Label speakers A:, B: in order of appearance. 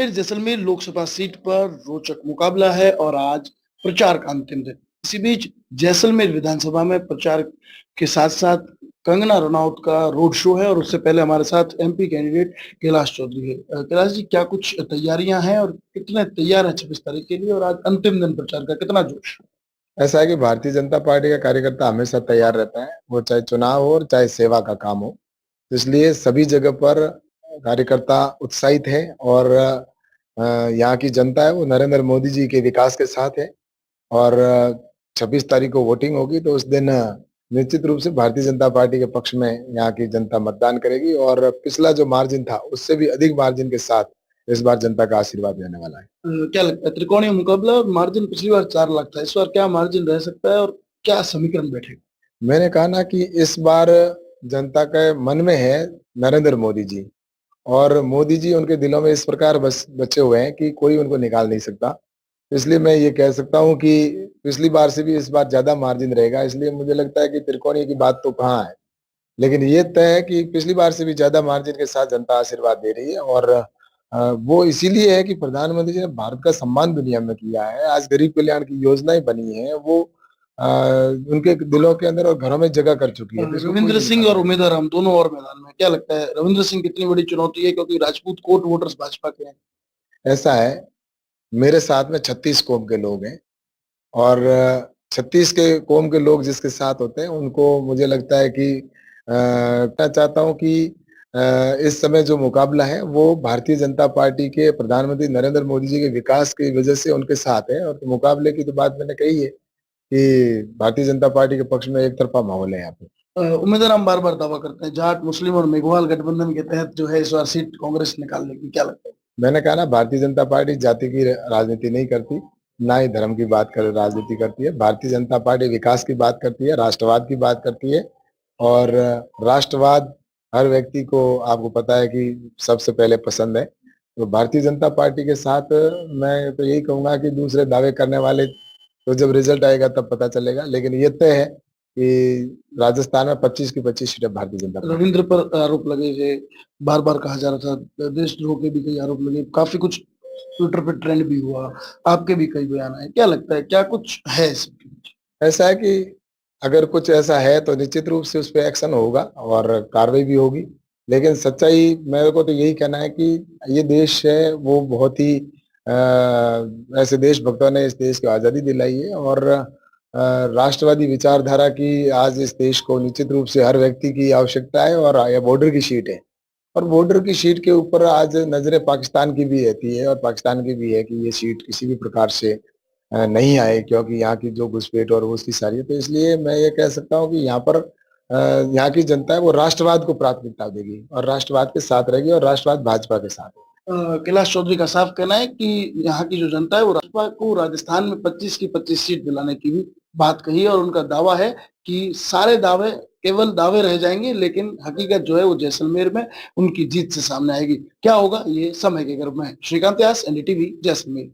A: फिर जैसलमेर लोकसभा सीट पर रोचक मुकाबला है और आज प्रचार का अंतिम दिन। इसी बीच जैसलमेर विधानसभा में प्रचार के साथ-साथ कंगना रनौत का रोड शो है और उससे पहले हमारे साथ एमपी कैंडिडेट कैलाश चौधरी है। कैलाश जी, क्या कुछ तैयारियां हैं और कितने तैयार हैं 26 तारीख के लिए और आज अंतिम दिन प्रचार का कितना जोश?
B: ऐसा है कि भारतीय जनता पार्टी का कार्यकर्ता हमेशा तैयार रहता है, वो चाहे चुनाव हो और चाहे सेवा का काम हो। तो इसलिए सभी जगह पर कार्यकर्ता उत्साहित है और यहाँ की जनता है वो नरेंद्र मोदी जी के विकास के साथ है और 26 तारीख को वोटिंग होगी तो उस दिन निश्चित रूप से भारतीय जनता पार्टी के पक्ष में यहाँ की जनता मतदान करेगी और पिछला जो मार्जिन था उससे भी अधिक मार्जिन के साथ इस बार जनता का आशीर्वाद रहने वाला है।
A: क्या लगता है त्रिकोणीय मुकाबला और मार्जिन पिछली बार 4 लाख था, इस बार क्या मार्जिन रह सकता है और क्या समीकरण बैठेगा?
B: मैंने कहा ना कि इस बार जनता के मन में है नरेंद्र मोदी जी और मोदी जी उनके दिलों में इस प्रकार बस बचे हुए हैं कि कोई उनको निकाल नहीं सकता। इसलिए मैं ये कह सकता हूँ कि पिछली बार से भी इस बार ज्यादा मार्जिन रहेगा, इसलिए मुझे लगता है कि त्रिकोणीय की बात तो कहाँ है, लेकिन ये तय है कि पिछली बार से भी ज्यादा मार्जिन के साथ जनता आशीर्वाद दे रही है और वो इसीलिए है कि प्रधानमंत्री जी ने भारत का सम्मान दुनिया में किया है। आज गरीब कल्याण की योजनाएं बनी है, वो अ, उनके दिलों के अंदर और घरों में जगह कर चुकी है, तो इसको कोई
A: रविंद्र
B: नहीं
A: सिंह
B: निकाल
A: और
B: सकता।
A: उम्मीदवार हम दोनों और मैदान में, क्या लगता है रविंद्र सिंह कितनी बड़ी चुनौती है क्योंकि राजपूत कोट वोटर्स भाजपा के हैं?
B: ऐसा है, मेरे साथ में 36 कौम के लोग हैं और 36 के कौम के लोग जिसके साथ होते हैं उनको मुझे लगता है कि मैं चाहता हूँ कि इस समय जो मुकाबला है वो भारतीय जनता पार्टी के प्रधानमंत्री नरेंद्र मोदी जी के विकास की वजह से उनके साथ है और तो मुकाबले की तो बात मैंने कही है कि भारतीय जनता पार्टी के पक्ष में एक तरफा माहौल है यहाँ पे।
A: उम्मीदवार हम बार बार दावा करते हैं जाट मुस्लिम और मेघवाल गठबंधन के तहत जो है इस बार सीट कांग्रेस निकाल लेगी, क्या लगता है?
B: मैंने कहा ना, भारतीय जनता पार्टी जाति की राजनीति नहीं करती, ना ही धर्म की बात कर राजनीति करती है। भारतीय जनता पार्टी विकास की बात करती है, राष्ट्रवाद की बात करती है और राष्ट्रवाद हर व्यक्ति को आपको पता है कि सबसे पहले पसंद है। तो भारतीय जनता पार्टी के साथ मैं तो यही कहूंगा कि दूसरे दावे करने वाले तो जब रिजल्ट आएगा तब पता चलेगा, लेकिन ये तय है कि राजस्थान में 25 की 25 सीटें भारतीय जनता पार्टी।
A: रविंद्र पर आरोप लगे थे, बार बार कहा जा रहा था देशद्रोह के भी कई आरोप लगे, काफी कुछ ट्विटर पे ट्रेंड भी हुआ, आपके भी कई बयान आए, क्या लगता है क्या कुछ है इसके पीछे?
B: ऐसा है कि अगर कुछ ऐसा है तो निश्चित रूप से उस पे एक्शन होगा और कार्रवाई भी होगी, लेकिन सच्चाई मेरे को तो यही कहना है कि ये देश है वो बहुत ही ऐसे देशभक्तों ने इस देश को आज़ादी दिलाई है और राष्ट्रवादी विचारधारा की आज इस देश को निश्चित रूप से हर व्यक्ति की आवश्यकता है और ये बॉर्डर की सीट है और बॉर्डर की सीट के ऊपर आज नजरें पाकिस्तान की भी रहती है और पाकिस्तान की भी है कि ये सीट किसी भी प्रकार से नहीं आए, क्योंकि यहाँ की जो घुसपैठ और वो उसकी सारी है, तो इसलिए मैं ये कह सकता हूँ कि यहाँ पर यहाँ की जनता है वो राष्ट्रवाद को प्राथमिकता देगी और राष्ट्रवाद के साथ रहेगी और राष्ट्रवाद भाजपा के साथ है।
A: कैलाश चौधरी का साफ कहना है कि यहाँ की जो जनता है वो भाजपा को राजस्थान में 25 की 25 सीट दिलाने की भी बात कही है और उनका दावा है कि सारे दावे केवल दावे रह जाएंगे, लेकिन हकीकत जो है वो जैसलमेर में उनकी जीत से सामने आएगी। क्या होगा ये समय के गर्भ में है। श्रीकांत व्यास, एनडीटीवी, जैसलमेर।